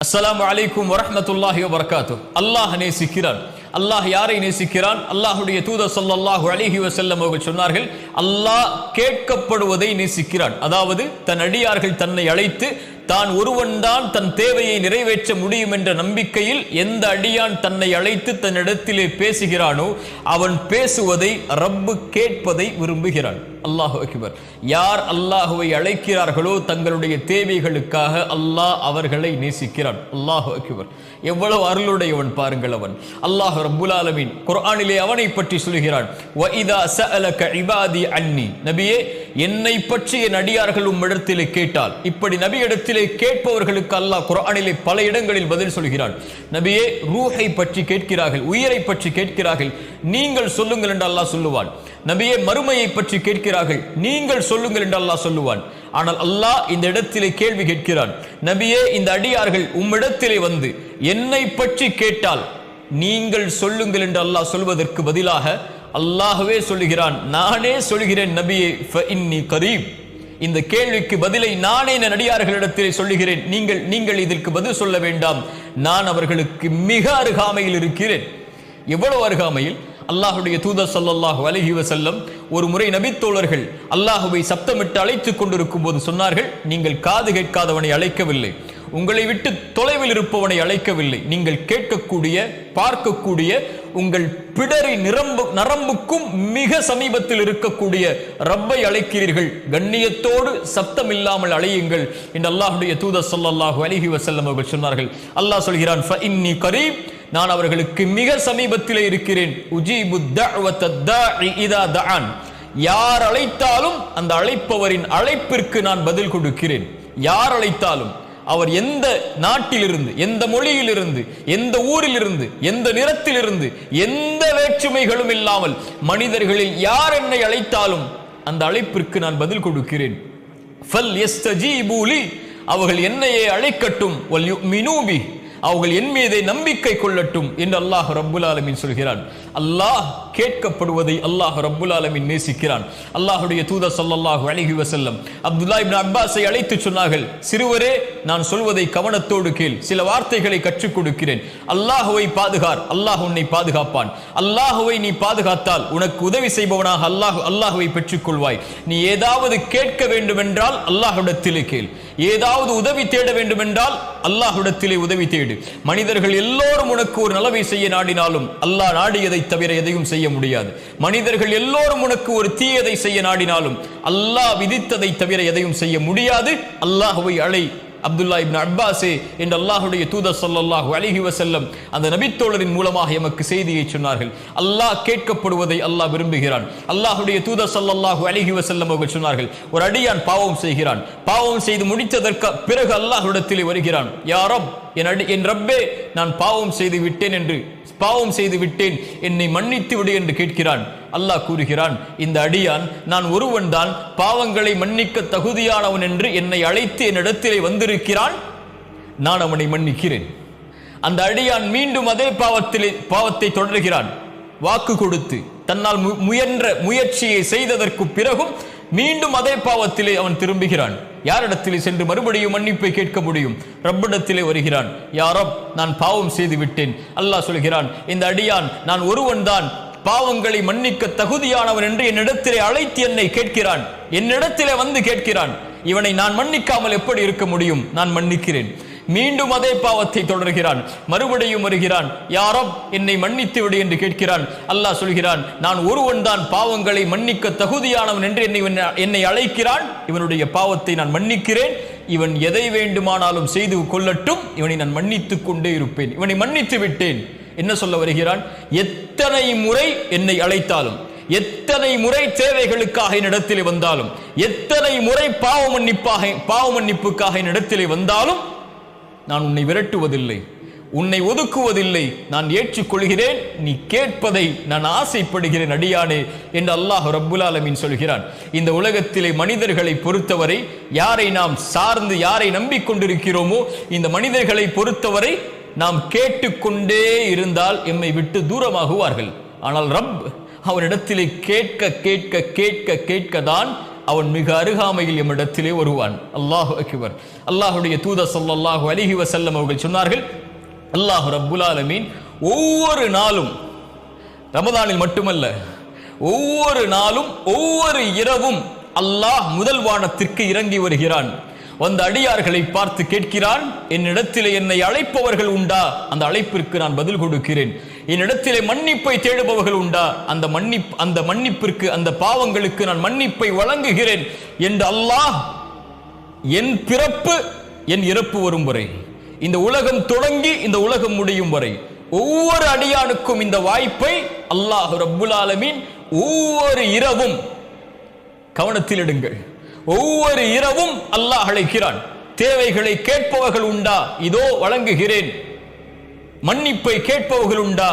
அஸ்ஸலாமு அலைக்கும் வரஹ்மத்துல்லாஹி வபரகாத்துஹு. அல்லாஹ் நேசிக்கிறான். அல்லாஹ் யாரை நேசிக்கிறான்? அல்லாஹ்வுடைய தூதர் ஸல்லல்லாஹு அலைஹி வஸல்லம் அவர்கள் சொன்னார்கள், அல்லாஹ் கேட்கப்படுவதை நேசிக்கிறான். அதாவது தன் அடியார்கள் தன்னை அழைத்து தான் ஒருவன்தான் தன் தேவையை நிறைவேற்ற முடியும் என்ற நம்பிக்கையில் எந்த அடியான் தன்னை அழைத்து தன்னிடத்திலே பேசுகிறானோ அவன் பேசுவதை ரப்பு கேட்பதை விரும்புகிறான். அல்லாஹு அக்பர். யார் அல்லாஹுவை அழைக்கிறார்களோ தங்களுடைய தேவைகளுக்காக அல்லாஹ் அவர்களை நேசிக்கிறான். அல்லாஹு அக்பர். எவ்வளவு அருளுடையவன் பாருங்கள் அவன். அல்லாஹ் ரப்புல் ஆலமீன் குர்ஆனிலே அவனை பற்றி சொல்கிறான், வஇதா ஸஅலக இபாதி அன்னி. நபியே, என்னை பற்றி என் அடியார்கள் உம்மிடத்திலே கேட்டால், இப்படி நபியிடத்திலே கேட்பவர்களுக்கு அல்லாஹ் குர்ஆனிலே பல இடங்களில் பதில் சொல்கிறான். நபியே, ரூஹை பற்றி கேட்கிறார்கள், உயிரை பற்றி கேட்கிறார்கள், நீங்கள் சொல்லுங்கள் என்று அல்லாஹ் சொல்லுவான். நபியே, மறுமையை பற்றி கேட்கிறார்கள், நீங்கள் சொல்லுங்கள் என்று அல்லாஹ் சொல்லுவான். ஆனால் அல்லாஹ் இந்த இடத்திலே கேள்வி கேட்கிறான், நபியே, இந்த அடியார்கள் உம்மிடத்திலே வந்து என்னை பற்றி கேட்டால் நீங்கள் சொல்லுங்கள் என்று அல்லாஹ் சொல்வதற்கு பதிலாக அல்லாஹ்வே சொல்லுகிறான், நானே சொல்கிறேன் நபியே, ஃபஇன்னி கரீப். இந்த கேள்விக்கு பதிலை நானே என் அடியார்களிடத்திலே சொல்லுகிறேன், நீங்கள் இதற்கு பதில் சொல்ல வேண்டாம், நான் அவர்களுக்கு மிக அருகாமையில் இருக்கிறேன். எவ்வளவு அருகாமையில்? அல்லாஹுடைய தூதர் ஸல்லல்லாஹு அலைஹி வஸல்லம் ஒரு முறை நபித்தோழர்கள் அல்லாஹுவை சப்தமிட்டு அழைத்துக் கொண்டிருக்கும் போது சொன்னார்கள், நீங்கள் காது கேட்காதவனை அழைக்கவில்லை, உங்களை விட்டு தொலைவில் இருப்பவனை அழைக்கவில்லை, நீங்கள் கேட்கக்கூடிய பார்க்கக்கூடிய உங்கள் பிடரி நரம்புக்கும் மிக சமீபத்தில் இருக்கக்கூடிய ரப்பை அழைக்கிறீர்கள், கண்ணியத்தோடு சப்தம் இல்லாமல் அழையுங்கள் என்று அல்லாஹுடைய தூதர் ஸல்லல்லாஹு அலைஹி வஸல்லம் அவர்கள் சொன்னார்கள். அல்லாஹ் சொல்கிறான், ஃபஇன்னி கரீப், நான் அவர்களுக்கு மிக சமீபத்திலே இருக்கிறேன். உஜீபு தஅவத தாஇ இதா தஆன். யார் அழைத்தாலும் அந்த அழைப்பவரின் அழைப்பிற்கு நான் பதில் கொடுக்கிறேன். யார் அழைத்தாலும், அவர் எந்த நாட்டிலிருந்து, எந்த மொழியிலிருந்து, எந்த ஊரிலிருந்து, எந்த நிறத்திலிருந்து, எந்த வேற்றுமைகளும் இல்லாமல் மனிதர்களில் யார் என்னை அழைத்தாலும் அந்த அழைப்பிற்கு நான் பதில் கொடுக்கிறேன். ஃபல் யஸ்தஜீபு லி, அவர்கள் என்னையே அழைக்கட்டும், வல் யுமினூ பி, அவர்கள் என் மீதே நம்பிக்கை கொள்ளட்டும் என்று அல்லாஹ் ரப்புல் ஆலமீன் சொல்கிறான். அல்லாஹ் கேட்கப்படுவதை அல்லாஹ் ரப்புல் ஆலமீன் நேசிக்கிறான். அல்லாஹுடைய தூதர் ஸல்லல்லாஹு அலைஹி வஸல்லம் அப்துல்லாஹ் இப்னு அப்பாஸை அழைத்து சொன்னார்கள், சிறுவரே, நான் சொல்வதை கவனத்தோடு கேள், சில வார்த்தைகளை கற்றுக் கொடுக்கிறேன். அல்லாஹுவை பாதுகார், அல்லாஹ் உன்னை பாதுகாப்பான். அல்லாஹுவை நீ பாதுகாத்தால் உனக்கு உதவி செய்பவனாக அல்லாஹுவை பெற்றுக் கொள்வாய். நீ ஏதாவது கேட்க வேண்டும் என்றால் அல்லாஹ்விடத்திலே கேள், ஏதாவது உதவி தேட வேண்டும் என்றால் அல்லாஹ்விடத்திலே உதவி தேடு. மனிதர்கள் எல்லோரும் உனக்கு ஒரு நலவை செய்ய நாடினாலும் அல்லாஹ் நாடியதை தவிர எதையும் செய்ய முடியாது. மனிதர்கள் எல்லோரும் உனக்கு ஒரு தீயதை செய்ய நாடினாலும் அல்லாஹ் விதித்ததை தவிர எதையும் செய்ய முடியாது. அல்லாஹ்வை அழை அப்துல்லாஹ் இப்னு அப்பாஸே என்று அல்லாஹுடைய தூதர் ஸல்லல்லாஹு அலைஹி வஸல்லம் அந்த நபித்தோழரின் மூலமாக எமக்கு செய்தியை சொன்னார்கள். அல்லாஹ் கேட்கப்படுவதை அல்லாஹ் விரும்புகிறான். அல்லாஹுடைய தூதர் ஸல்லல்லாஹு அலைஹி வஸல்லம் அவர்கள் சொன்னார்கள், ஒரு அடியான் பாவம் செய்கிறான், பாவம் செய்து முடித்ததற்கு பிறகு அல்லாஹ்விடத்திலே வருகிறான், யா ரப், என் ரப்பே, நான் பாவம் செய்து விட்டேன், என்னை மன்னித்து விடு என்று கேட்கிறான். அல்லாஹ் கூறுகிறான், இந்த அடியான் நான் ஒருவன் தான் பாவங்களை மன்னிக்க தகுதியானவன் என்று என்னை அழைத்து என்னிடத்திலே வந்திருக்கிறான், நான் அவனை மன்னிக்கிறேன். அந்த அடியான் மீண்டும் அதே பாவத்தை தொடர்கிறான். வாக்கு கொடுத்து தன்னால் முயன்ற முயற்சியை செய்ததற்கு பிறகும் மீண்டும் அதே பாவத்திலே அவன் திரும்புகிறான். யாரிடத்திலே சென்று மறுபடியும் மன்னிப்பை கேட்க முடியும்? ரப்பிடத்திலே வருகிறான், யா ரப், நான் பாவம் செய்து விட்டேன். அல்லாஹ் சொல்கிறான், இந்த அடியான் நான் ஒருவன் தான் பாவங்களை மன்னிக்க தகுதியானவன் என்று என்னிடத்திலே அழைத்து என்னை கேட்கிறான், என்னிடத்திலே வந்து கேட்கிறான். இவனை நான் மன்னிக்காமல் எப்படி இருக்க முடியும்? நான் மன்னிக்கிறேன். மீண்டும் அதே பாவத்தை தொடர்கிறான், மறுபடியும் வருகிறான், யா ரப், என்னை மன்னித்து விடு என்று கேட்கிறான். அல்லாஹ் சொல்கிறான், நான் ஒருவன் தான் பாவங்களை மன்னிக்க தகுதியானவன் என்று என்னை அழைக்கிறான், இவனுடைய பாவத்தை நான் மன்னிக்கிறேன், இவன் எதை வேண்டுமானாலும் செய்து கொள்ளட்டும், இவனை நான் மன்னித்துக் கொண்டே இருப்பேன், இவனை மன்னித்து விட்டேன். என்ன சொல்ல வருகிறான்? எத்தனை முறை என்னை அழைத்தாலும், எத்தனை முறை தேவைகளுக்காக என்னிடத்திலே வந்தாலும், எத்தனை முறை பாவ மன்னிப்புக்காக என்னிடத்திலே வந்தாலும் நான் உன்னை விரட்டுவதில்லை, உன்னை ஒதுக்குவதில்லை, நான் ஏற்றுக்கொள்கிறேன், நீ கேட்பதை நான் ஆசைப்படுகிறேன் அடியானே என்று அல்லாஹ் ரப்புல் ஆலமீன் சொல்கிறான். இந்த உலகத்திலே மனிதர்களை பொறுத்தவரை, யாரை நாம் சார்ந்து யாரை நம்பிக்கொண்டிருக்கிறோமோ இந்த மனிதர்களை பொறுத்தவரை நாம் கேட்டுக்கொண்டே இருந்தால் எம்மை விட்டு தூரமாகுவார்கள். ஆனால் ரப் அவனிடத்திலே கேட்க கேட்க கேட்க கேட்க தான் அவன் மிக அருகாமையில் எம்மிடத்திலே வருவான். அல்லாஹு அக்பர். அல்லாஹுடைய தூதர் ஸல்லல்லாஹு அலைஹி வஸல்லம் அவர்கள் சொன்னார்கள், அல்லாஹ் ரப்புல் ஆலமீன் ஒவ்வொரு நாளும், ரமதானில் மட்டுமல்ல, ஒவ்வொரு நாளும் ஒவ்வொரு இரவும் அல்லாஹ் முதல் வானத்திற்கு இறங்கி வருகிறான். வந்த அடியார்களை பார்த்து கேட்கிறான், என்னிடத்திலே என்னை அழைப்பவர்கள் உண்டா? அந்த அழைப்பிற்கு நான் பதில் கொடுக்கிறேன். என்னிடத்திலே மன்னிப்பை தேடுபவர்கள் உண்டா? அந்த மன்னிப்பிற்கு, அந்த பாவங்களுக்கு நான் மன்னிப்பை வழங்குகிறேன் என்று அல்லாஹ் என் பிறப்பு என் இறப்பு வரும் வரை, இந்த உலகம் தொடங்கி இந்த உலகம் முடியும் வரை ஒவ்வொரு அடியானுக்கும் இந்த வாய்ப்பை அல்லாஹ் ரப்புல் ஆலமீன் ஒவ்வொரு இரவும், கவனத்தில் எடுங்கள், ஒவ்வொரு இரவும் அல்லாஹ் அழைக்கிறான். தேவைகளை கேட்பவர்கள் உண்டா? இதோ வழங்குகிறேன். மன்னிப்பை கேட்பவர்கள் உண்டா?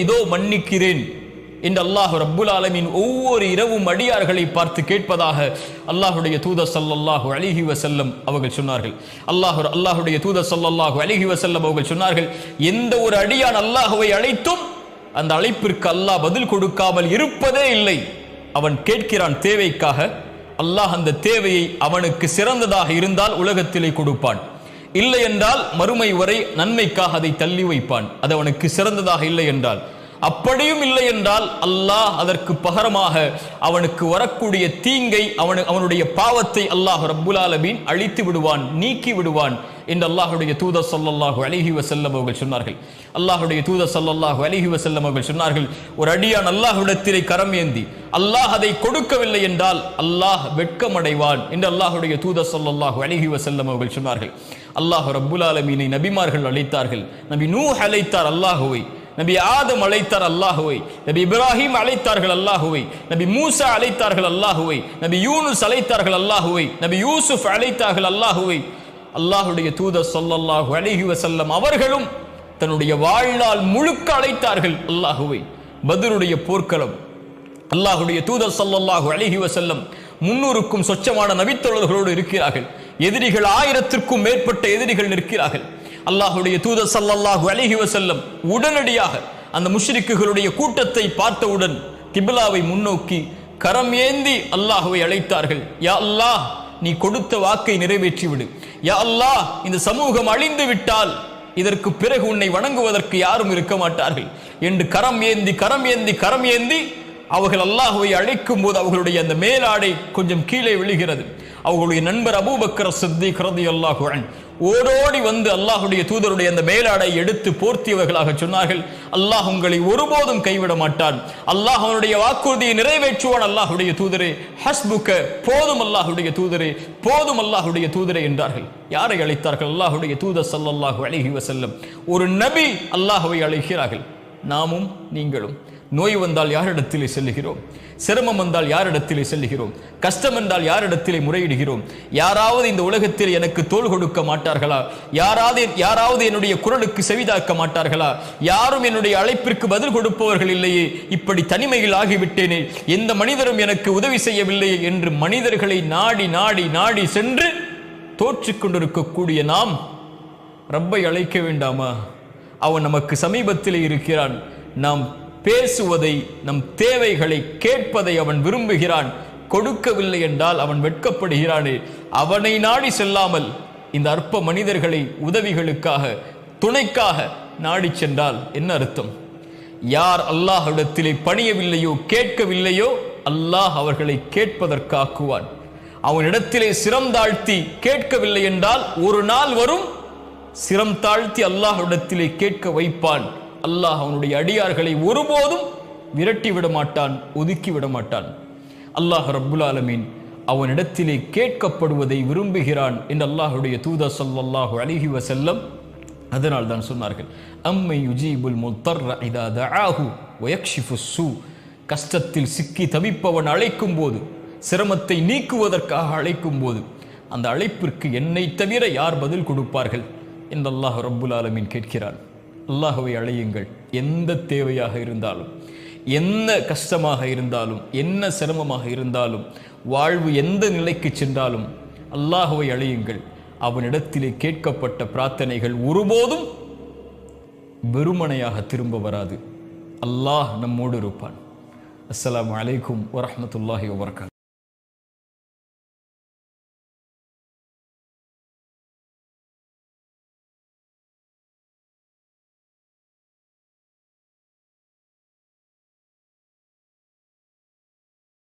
இதோ மன்னிக்கிறேன் என்று அல்லாஹ் ரப்புல் ஆலமீன் ஒவ்வொரு இரவும் அடியார்களை பார்த்து கேட்பதாக அல்லாஹுடைய தூதர் ஸல்லல்லாஹு அலைஹி வஸல்லம் அவர்கள் சொன்னார்கள். அல்லாஹுடைய தூதர் ஸல்லல்லாஹு அலைஹி வஸல்லம் அவர்கள் சொன்னார்கள், எந்த ஒரு அடியான் அல்லாஹ்வை அழைத்தும் அந்த அழைப்பிற்கு அல்லாஹ் பதில் கொடுக்காமல் இருப்பதே இல்லை. அவன் கேட்கிறான் தேவைக்காக, அல்லாஹ் அந்த தேவையை அவனுக்கு சிறந்ததாக இருந்தால் உலகத்திலே கொடுப்பான். இல்லை என்றால் மறுமை வரை நன்மைக்காக அதை தள்ளி வைப்பான். அது அவனுக்கு சிறந்ததாக இல்லை என்றால். அப்படியும் இல்லை என்றால் அல்லாஹ் அதற்கு பகரமாக அவனுக்கு வரக்கூடிய தீங்கை, அவனுடைய பாவத்தை அல்லாஹ் ரப்புல் ஆலமீன் அழித்து விடுவான், நீக்கி விடுவான் என்று அல்லாஹுடைய தூதர் ஸல்லல்லாஹு அலைஹி வஸல்லம் அவர்கள் சொன்னார்கள். அல்லாஹுடைய தூதர் ஸல்லல்லாஹு அலைஹி வஸல்லம் அவர்கள் சொன்னார்கள், ஒரு அடியான் அல்லாஹ்விடத்திலே கரம் ஏந்தி அல்லாஹ் அதை கொடுக்கவில்லை என்றால் அல்லாஹ் வெட்கமடைவான் என்று அல்லாஹுடைய தூதர் ஸல்லல்லாஹு அலைஹி வஸல்லம் அவர்கள் சொன்னார்கள். அல்லாஹ் ரப்புல் ஆலமீனை நபிமார்கள் அழைத்தார்கள். நபி நூஹ் அழைத்தார் அல்லாஹுவை, நபி ஆதம் அழைத்தார் அல்லாஹுவை, நபி இப்ராஹிம் அழைத்தார்கள் அல்லாஹுவை, நபி மூசா அழைத்தார்கள் அல்லாஹுவை, நபி யூனுஸ் அழைத்தார்கள் அல்லாஹுவை, நபி யூசுப் அழைத்தார்கள் அல்லாஹுவை. அல்லாஹுடைய தூதர் ஸல்லல்லாஹு அலைஹி வஸல்லம் அவர்களும் தன்னுடைய வாழ்நாள் முழுக்க அழைத்தார்கள் அல்லாஹுவை. பத்ருடைய போர்க்களம், அல்லாஹுடைய தூதர் ஸல்லல்லாஹு அலைஹி வஸல்லம் 300க்கும் சொச்சமான நபித்தோழர்களோடு இருக்கிறார்கள். எதிரிகள் 1000த்திற்கும் மேற்பட்ட எதிரிகள் நிற்கிறார்கள். அல்லாஹுடைய தூதர் ஸல்லல்லாஹு அலைஹி வஸல்லம் உடனடியாக அந்த முஷ்ரிக்குகளுடைய கூட்டத்தை பார்த்தவுடன் கிப்லாவை முன்னோக்கி கரம் ஏந்தி அல்லாஹுவை அழைத்தார்கள். யா அல்லாஹ், நீ கொடுத்த வாக்கை நிறைவேற்றி விடு. யா அல்லாஹ், இந்த சமூகம் அழிந்து விட்டால் இதற்கு பிறகு உன்னை வணங்குவதற்கு யாரும் இருக்க மாட்டார்கள் என்று கரம் ஏந்தி அவர்கள் அல்லாஹுவை அழைக்கும் போது அவர்களுடைய அந்த மேலாடை கொஞ்சம் கீழே விழுகிறது. அவர்களுடைய நண்பர் அபூபக்கர் சித்திக் ரலியல்லாஹு அன்ஹு ஓடோடி வந்து அல்லாஹுடைய தூதருடைய அந்த மேலாடை எடுத்து போர்த்தியவர்களாக சொன்னார்கள், அல்லாஹ் உங்களை ஒருபோதும் கைவிட மாட்டான், அல்லாஹ் அவனுடைய வாக்குறுதியை நிறைவேற்றுவான். அல்லாஹுடைய தூதரே, ஹஸ்புக்க, போதும் அல்லாஹுடைய தூதரே, போதும் அல்லாஹுடைய தூதரே என்றார்கள். யாரை அழைத்தார்கள்? அல்லாஹுடைய தூதர் ஸல்லல்லாஹு அலைஹி வஸல்லம். ஒரு நபி அல்லாஹுவை அழைக்கிறார்கள். நாமும் நீங்களும் நோய் வந்தால் யாரிடத்திலே செல்லுகிறோம்? சிரமம் வந்தால் யாரிடத்திலே செல்லுகிறோம்? கஷ்டம் என்றால் யாரிடத்திலே முறையிடுகிறோம்? யாராவது இந்த உலகத்தில் எனக்கு தோள் கொடுக்க மாட்டார்களா? யாராவது என்னுடைய குரலுக்கு செவிதாக்க மாட்டார்களா? யாரும் என்னுடைய அழைப்பிற்கு பதில் கொடுப்பவர்கள் இல்லையே, இப்படி தனிமையில் ஆகிவிட்டேனே, எந்த மனிதரும் எனக்கு உதவி செய்யவில்லையே என்று மனிதர்களை நாடி நாடி நாடி சென்று தோற்றிக் கொண்டிருக்கக்கூடிய நாம் ரப்பை அழைக்க வேண்டாமா? அவன் நமக்கு சமீபத்திலே இருக்கிறான். நாம் பேசுவதை, நம் தேவைகளை கேட்பதை அவன் விரும்புகிறான். கொடுக்கவில்லை என்றால் அவன் வெட்கப்படுகிறானே. அவனை நாடி செல்லாமல் இந்த அற்ப மனிதர்களை உதவிகளுக்காக, துணைக்காக நாடி சென்றால் என்ன அர்த்தம்? யார் அல்லாஹ்விடத்திலே பணியவில்லையோ, கேட்கவில்லையோ, அல்லாஹ் அவர்களை கேட்பதற்காக்குவான். அவனிடத்திலே சிரம் தாழ்த்தி கேட்கவில்லை என்றால் ஒரு நாள் வரும், சிரம் தாழ்த்தி அல்லாஹ்விடத்திலே கேட்க வைப்பான். அல்லாஹ் அவனுடைய அடியார்களை ஒருபோதும் விரட்டி விட மாட்டான், ஒதுக்கி விட மாட்டான். அல்லாஹ் ரப்புல் ஆலமீன் அவனிடத்திலே கேட்கப்படுவதை விரும்புகிறான் என்று அல்லாஹுடைய தூதர் ஸல்லல்லாஹு அலைஹி வஸல்லம் அதனால் தான் சொன்னார்கள், அம்மை யுஜீபுல் முத்தர்ர இதா தஆஹு வயக்ஷிஃபுஸ் ஸூ. கஷ்டத்தில் சிக்கி தவிப்பவன் அழைக்கும் போது, சிரமத்தை நீக்குவதற்காக அழைக்கும் போது, அந்த அழைப்பிற்கு என்னை தவிர யார் பதில் கொடுப்பார்கள் என்று அல்லாஹ் ரப்புல் ஆலமீன் கேட்கிறான். அல்லாஹுவை அழையுங்கள். எந்த தேவையாக இருந்தாலும், என்ன கஷ்டமாக இருந்தாலும், என்ன சிரமமாக இருந்தாலும், வாழ்வு எந்த நிலைக்கு சென்றாலும் அல்லாஹுவை அழையுங்கள். அவனிடத்திலே கேட்கப்பட்ட பிரார்த்தனைகள் ஒருபோதும் வெறுமனையாக திரும்ப வராது. அல்லாஹ் நம்மோடு இருப்பான். அஸ்ஸலாமு அலைக்கும் வரஹ்மத்துல்லாஹி வபரகாத்துஹு.